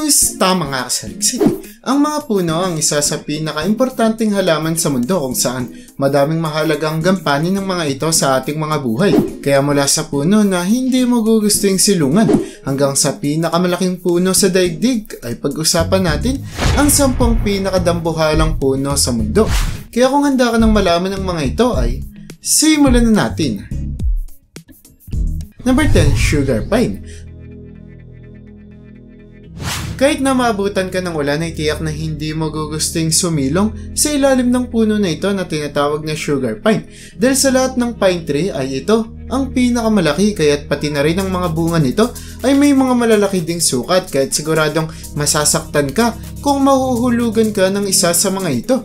Kumusta mga kasaliksik? Ang mga puno ang isa sa pinaka-importanting halaman sa mundo kung saan madaming mahalagang gampanin ng mga ito sa ating mga buhay. Kaya mula sa puno na hindi mo gugustuhin silungan hanggang sa pinakamalaking puno sa daigdig ay pag-usapan natin ang 10 pinakadambuhalang puno sa mundo. Kaya kung handa ka ng malaman ng mga ito ay simulan na natin. Number 10, Sugar Pine. Kahit na maabutan ka ng ulan ay tiyak na hindi mo gugustuhin sumilong sa ilalim ng puno na ito na tinatawag na sugar pine. Dahil sa lahat ng pine tree ay ito ang pinakamalaki, kaya't pati na rin ang mga bunga nito ay may mga malalaki ding sukat, kaya't siguradong masasaktan ka kung mahuhulugan ka ng isa sa mga ito.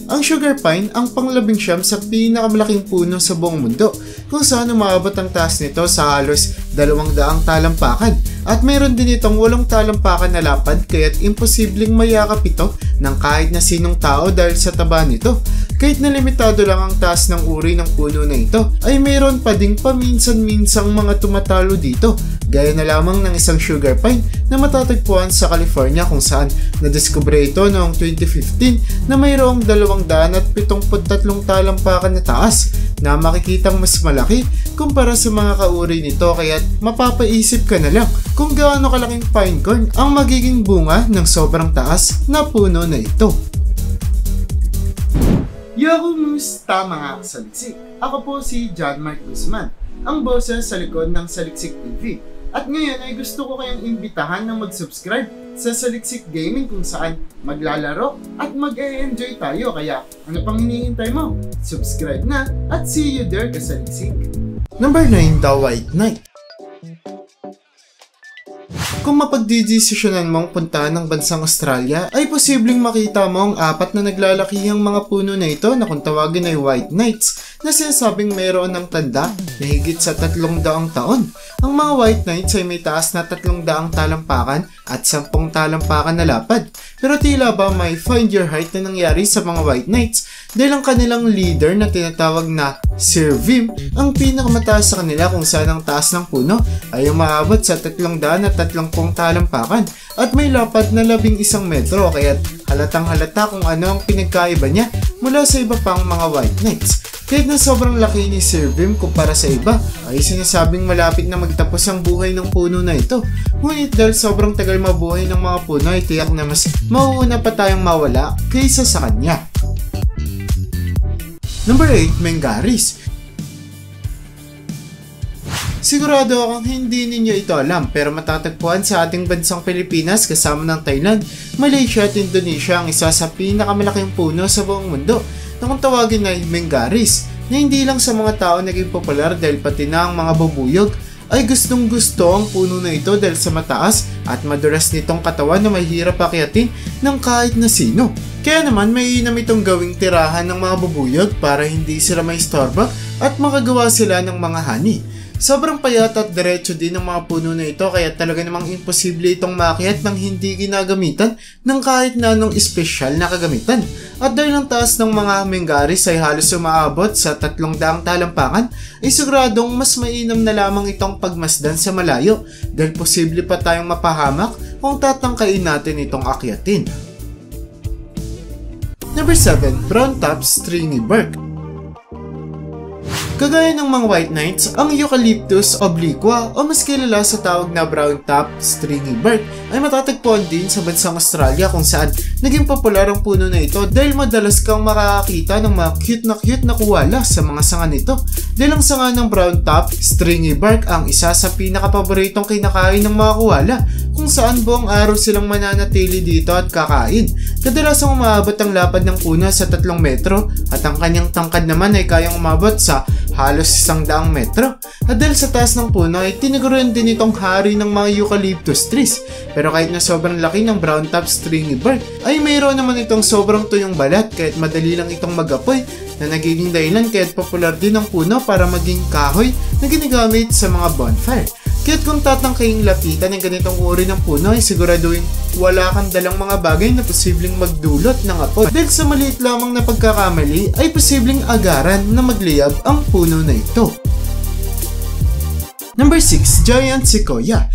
Ang sugar pine ang pang-19 sa pinakamalaking puno sa buong mundo, kung saan umaabot ang taas nito sa halos 200 talampakan. At mayroon din itong 8 talampakan na lapad, kaya't imposibleng mayakap ito ng kahit na sinong tao dahil sa taba nito. Kahit na limitado lang ang taas ng uri ng puno na ito, ay mayroon pa ding paminsan-minsang mga tumatalo dito. Gaya na lamang ng isang sugar pine na matatagpuan sa California kung saan nadiskubre ito noong 2015 na mayroong 273 talampakan na taas na makikitang mas malaki kumpara sa mga kauri nito, kaya't mapapaisip ka na lang kung gaano kalaking pine cone ang magiging bunga ng sobrang taas na puno na ito. Yo, kumusta mga kasaliksik? Ako po si John Mark Guzman, ang boses sa likod ng Saliksik TV. At ngayon ay gusto ko kayong imbitahan na mag-subscribe sa Saliksik Gaming kung saan maglalaro at mag-e-enjoy tayo. Kaya ano pang hinihintay mo? Subscribe na at see you there kasaliksik! Number 9, The White Knight. Kung mapagdidesisyonan mong puntahan ng bansang Australia, ay posibleng makita mo ang 4 na naglalakihang mga puno na ito na kung tawagin ay White Knights na sinasabing mayroon ng tanda na higit sa 300 taon. Ang mga White Knights ay may taas na 300 talampakan at 10 talampakan na lapad. Pero tila ba may find your height na nangyari sa mga White Knights dahil ang kanilang leader na tinatawag na Sir Vim ang pinakamataas sa kanila, kung saan ang taas ng puno ay umaabot sa 330 talampakan at may lapad na 11 metro, kaya halatang halata kung ano ang pinagkaiba niya mula sa iba pang mga White Knights. Kahit na sobrang laki ni Sir Vim kumpara sa iba, ay sinasabing malapit na magtapos ang buhay ng puno na ito. Ngunit dahil sobrang tagal mabuhay ng mga puno ay tiyak na mas mauuna pa tayong mawala kaysa sa kanya. Number 8, Menggaris. Sigurado akong hindi ninyo ito alam, pero matatagpuan sa ating bansang Pilipinas kasama ng Thailand, Malaysia at Indonesia ang isa sa pinakamalaking puno sa buong mundo na kung tawagin ay Menggaris, na hindi lang sa mga tao naging popular dahil pati na ang mga bubuyog ay gustong gusto ang puno na ito dahil sa mataas at madulas nitong katawan na mahirap akyatin ng kahit na sino. Kaya naman mainam itong gawing tirahan ng mga bubuyog para hindi sila maistorba at makagawa sila ng mga hani. Sobrang payat at diretso din ng mga puno na ito, kaya talaga namang imposible itong maakyat nang hindi ginagamitan ng kahit na anong espesyal na kagamitan. At dahil ang taas ng mga Menggaris ay halos umaabot sa 300 talampakan, ay siguradong mas mainam na lamang itong pagmasdan sa malayo dahil posible pa tayong mapahamak kung tatangkain natin itong akyatin. Number 7, Brown Top Stringy Bark. Kagaya ng mga White Knights, ang Eucalyptus obliqua o mas kilala sa tawag na brown top stringy bark ay matatagpuan din sa bansang Australia, kung saan naging popular ang puno na ito dahil madalas kang makakakita ng mga cute na kuwala sa mga sanga nito. Dahil ang sanga ng brown top stringy bark ang isa sa pinakapaboritong kinakain ng mga kuwala, kung saan buong araw silang mananatili dito at kakain. Kadalasang umaabot ang lapad ng puno sa 3 metro at ang kanyang tangkad naman ay kayang umabot sa halos 100 metro. At dahil sa taas ng puno ay tiniguruan din itong hari ng mga eucalyptus trees. Pero kahit na sobrang laki ng brown top stringy bark ay mayroon naman itong sobrang tuyong balat, kahit madali lang itong mag-apoy, na nagiging dahilan kaya't popular din ang puno para maging kahoy na ginagamit sa mga bonfire. Kaya't kung tatangkaing lapitan ng ganitong uri ng puno ay siguraduhin wala kang dalang mga bagay na posibleng magdulot ng apoy. Dahil sa maliit lamang na pagkakamali ay posibleng agaran na magliyab ang puno na ito. Number 6, Giant Sequoia.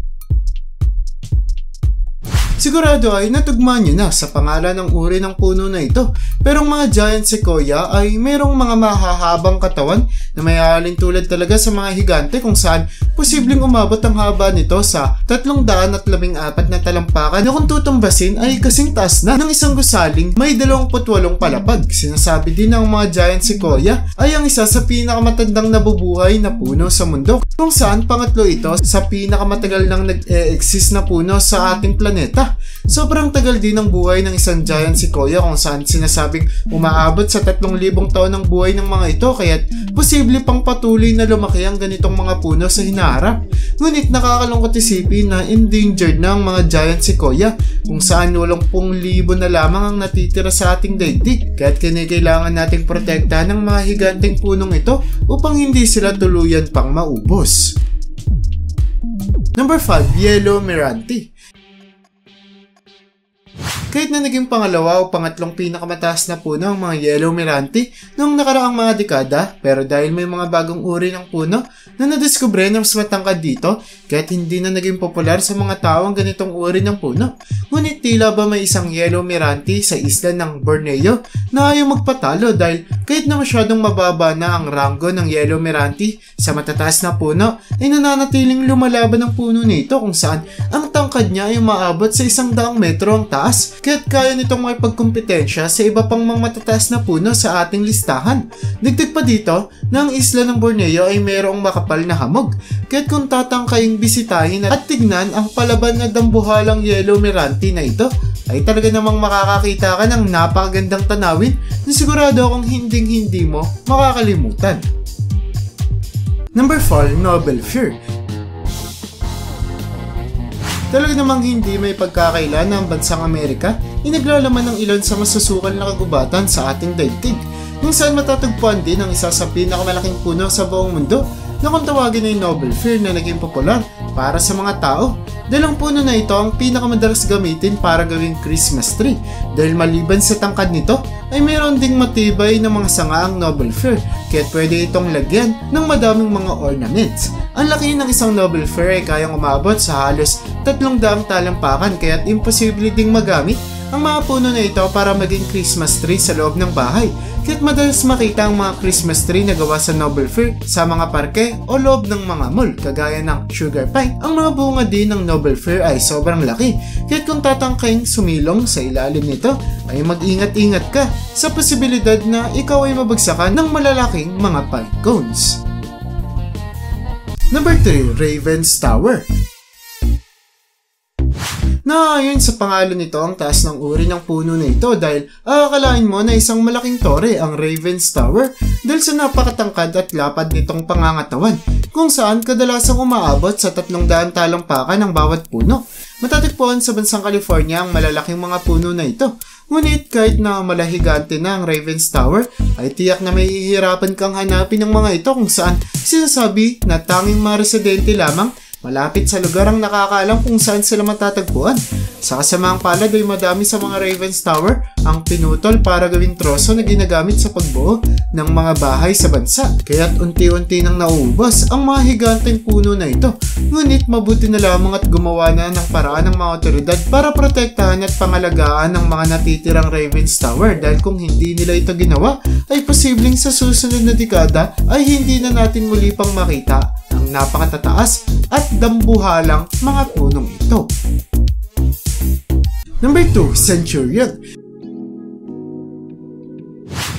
Sigurado ay natugma nyo na sa pangalan ng uri ng puno na ito. Pero ang mga giant sequoia ay mayroong mga mahahabang katawan na may halin tulad talaga sa mga higante kung saan posibleng umabot ang haba nito sa 314 na talampakan na kung tutumbasin ay kasing taas na ng isang gusaling may 28 palapag. Sinasabi din ng mga giant sequoia ay ang isa sa pinakamatandang nabubuhay na puno sa mundo kung saan pangatlo ito sa pinakamatagal nang nag-e-exist na puno sa ating planeta. Sobrang tagal din ng buhay ng isang giant sequoia kung saan sinasabing umaabot sa 3,000 taon ng buhay ng mga ito kaya't posible pang patuloy na lumaki ang ganitong mga puno sa hinaharap. Ngunit nakakalungkot isipin na endangered na ang mga giant sequoia kung saan 80,000 na lamang ang natitira sa ating daigdig kaya't kailangan nating protektahan ng mga higanteng punong ito upang hindi sila tuluyan pang maubos. Number 5. Yellow Meranti. Kahit na naging pangalawa o pangatlong pinakamataas na puno ang mga Yellow Meranti noong nakaraang mga dekada, pero dahil may mga bagong uri ng puno na nadiskubre na mas matangkad dito, kahit hindi na naging popular sa mga tao ang ganitong uri ng puno. Ngunit tila ba may isang Yellow Meranti sa isla ng Borneo na ayaw magpatalo dahil kahit na masyadong mababa na ang ranggo ng Yellow Meranti sa matataas na puno, ay nananatiling lumalaban ang puno nito kung saan ang tangkad niya ay maabot sa 100 metro ang taas. Kaya't kaya nitong may pagkompetensya sa iba pang mga matataas na puno sa ating listahan. Dagdag pa dito na ang isla ng Borneo ay mayroong makapal na hamog. Kaya't kung tatangkaying bisitahin at tignan ang palaban na dambuhalang Yellow Meranti na ito, ay talaga namang makakakita ka ng napakagandang tanawin na sigurado akong hindi mo makakalimutan. Number 4. Noble Fir. Talaga namang hindi may pagkakaila na ang bansang Amerika ay naglalaman ng ilan sa masusukal na kagubatan sa ating daigdig, kung saan matatagpuan din ang isa sa pinakamalaking puno sa buong mundo na kung tawagin ay Noble Fir na naging popular para sa mga tao. Dahil ang puno na ito ang pinakamadalas gamitin para gawing Christmas tree dahil maliban sa tangkad nito ay mayroon ding matibay na mga sanga ang Noble Fir kaya't pwede itong lagyan ng madaming mga ornaments. Ang laki ng isang Noble Fir ay kayang umabot sa halos 300 talampakan kaya't imposible ding magamit ang mga puno na ito para maging Christmas tree sa loob ng bahay. Kaya't madalas makita ang mga Christmas tree na gawa sa Noble Fir sa mga parke o loob ng mga mall kagaya ng sugar pine. Ang mga bunga din ng Noble Fir ay sobrang laki, kaya't kung tatangkaying sumilong sa ilalim nito ay mag-ingat-ingat ka sa posibilidad na ikaw ay mabagsakan ng malalaking mga pine cones. Number 3. Raven's Tower. Naayon sa pangalan nito ang taas ng uri ng puno na ito dahil akalain mo na isang malaking tore ang Raven's Tower dahil sa napakatangkad at lapad nitong pangangatawan kung saan kadalasang umaabot sa 300 talampakan ang bawat puno. Matatagpuan sa bansang California ang malalaking mga puno na ito. Ngunit kahit na malahigante na ang Raven's Tower, ay tiyak na may hihirapan kang hanapin ng mga ito kung saan sinasabi na tanging mga residente lamang malapit sa lugar ang nakakaalam kung saan sila matatagpuan. Sa kasamaang palad ay madami sa mga Raven's Tower ang pinutol para gawing troso na ginagamit sa pagbuo ng mga bahay sa bansa. Kaya't unti-unti nang nauubos ang mga higanteng puno na ito. Ngunit mabuti na lamang at gumawa na ng paraan ng mga otoridad para protektahan at pangalagaan ang mga natitirang Raven's Tower dahil kung hindi nila ito ginawa ay posibleng sa susunod na dekada ay hindi na natin muli pang makita ang napakatataas at dambuhalang mga punong ito. Number 2. Centurion.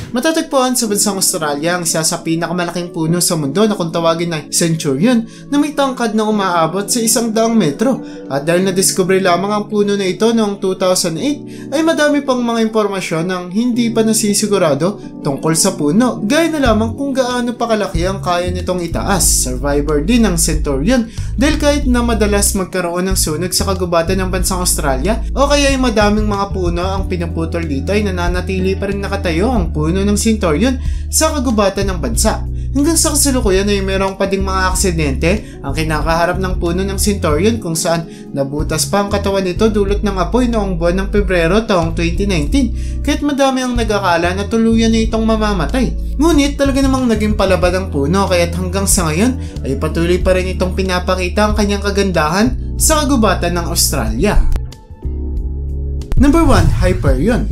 Matatagpuan sa bansang Australia ang isa sa pinakamalaking puno sa mundo na kung tawagin ay Centurion na may tangkad na umaabot sa 100 metro. At dahil nadiskubre lamang ang puno na ito noong 2008 ay madami pang mga impormasyon ng hindi pa nasisigurado tungkol sa puno. Gaya na lamang kung gaano pa kalaki ang kaya nitong itaas. Survivor din ng Centurion dahil kahit na madalas magkaroon ng sunog sa kagubatan ng bansang Australia o kaya ay madaming mga puno ang pinuputol dito ay nananatili pa rin nakatayo ang puno ng Centurion sa kagubatan ng bansa. Hanggang sa kasalukuyan ay mayroong pa ding mga aksidente ang kinakaharap ng puno ng Centurion kung saan nabutas pa ang katawan nito dulot ng apoy noong buwan ng Pebrero taong 2019 kahit madami ang nag-akala na tuluyan na itong mamamatay. Ngunit talaga namang naging palabad ang puno kaya't hanggang sa ngayon ay patuloy pa rin itong pinapakita ang kanyang kagandahan sa kagubatan ng Australia. Number 1, Hyperion.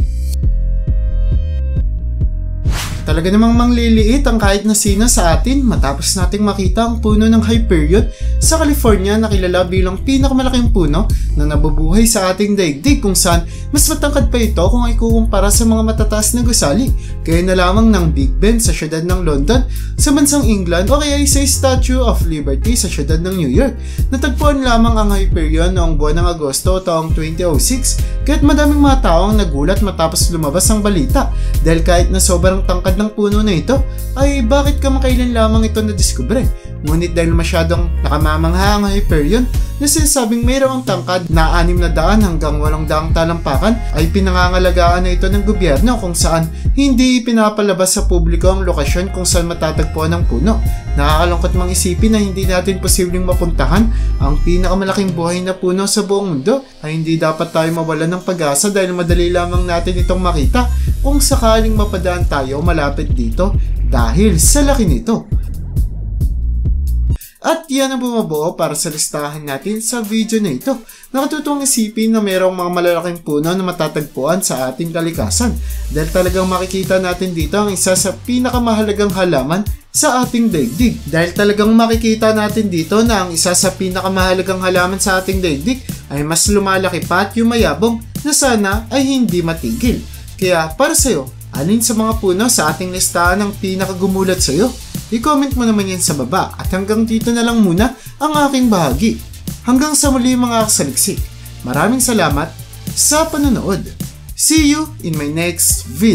Talaga namang mangliliit ang kahit na sino sa atin matapos nating makita ang puno ng Hyperion sa California na kilala bilang pinakamalaking puno na nabubuhay sa ating daigdig, kung saan mas matangkad pa ito kung ikukumpara sa mga matataas na gusali gaya na lamang ng Big Ben sa siyudad ng London sa bansang England o kaya sa Statue of Liberty sa siyudad ng New York. Natagpuan lamang ang Hyperion noong buwan ng Agosto taong 2006, kaya't madaming mga tao ang nagulat matapos lumabas ang balita dahil kahit na sobrang tangkad ng puno na ito ay bakit kamakailan lamang ito nadiskubre. Ngunit dahil masyadong nakamamangha ang Hyperion na sinasabing mayroong tangkad na 600 hanggang 800 talampakan ay pinangangalagaan na ito ng gobyerno, kung saan hindi pinapalabas sa publiko ang lokasyon kung saan matatagpuan ang puno. Nakakalungkot mang isipin na hindi natin posibleng mapuntahan ang pinakamalaking buhay na puno sa buong mundo. Ay hindi dapat tayo mawalan ng pag-asa dahil madali lamang natin itong makita kung sakaling mapadaan tayo malapit dito dahil sa laki nito. At yan ang bumabuo para sa listahan natin sa video na ito. Nakatutuwang isipin na mayroong mga malalaking puno na matatagpuan sa ating kalikasan dahil talagang makikita natin dito ang isa sa pinakamahalagang halaman sa ating daigdig. Dahil talagang makikita natin dito na ang isa sa pinakamahalagang halaman sa ating daigdig ay mas lumalaki pa at yumayabong na sana ay hindi matigil. Kaya para sa'yo, alin sa mga puno sa ating listahan ang pinakagumulat sa'yo? I-comment mo naman yan sa baba at hanggang dito na lang muna ang aking bahagi. Hanggang sa muli mga kasaliksik. Maraming salamat sa panonood. See you in my next video.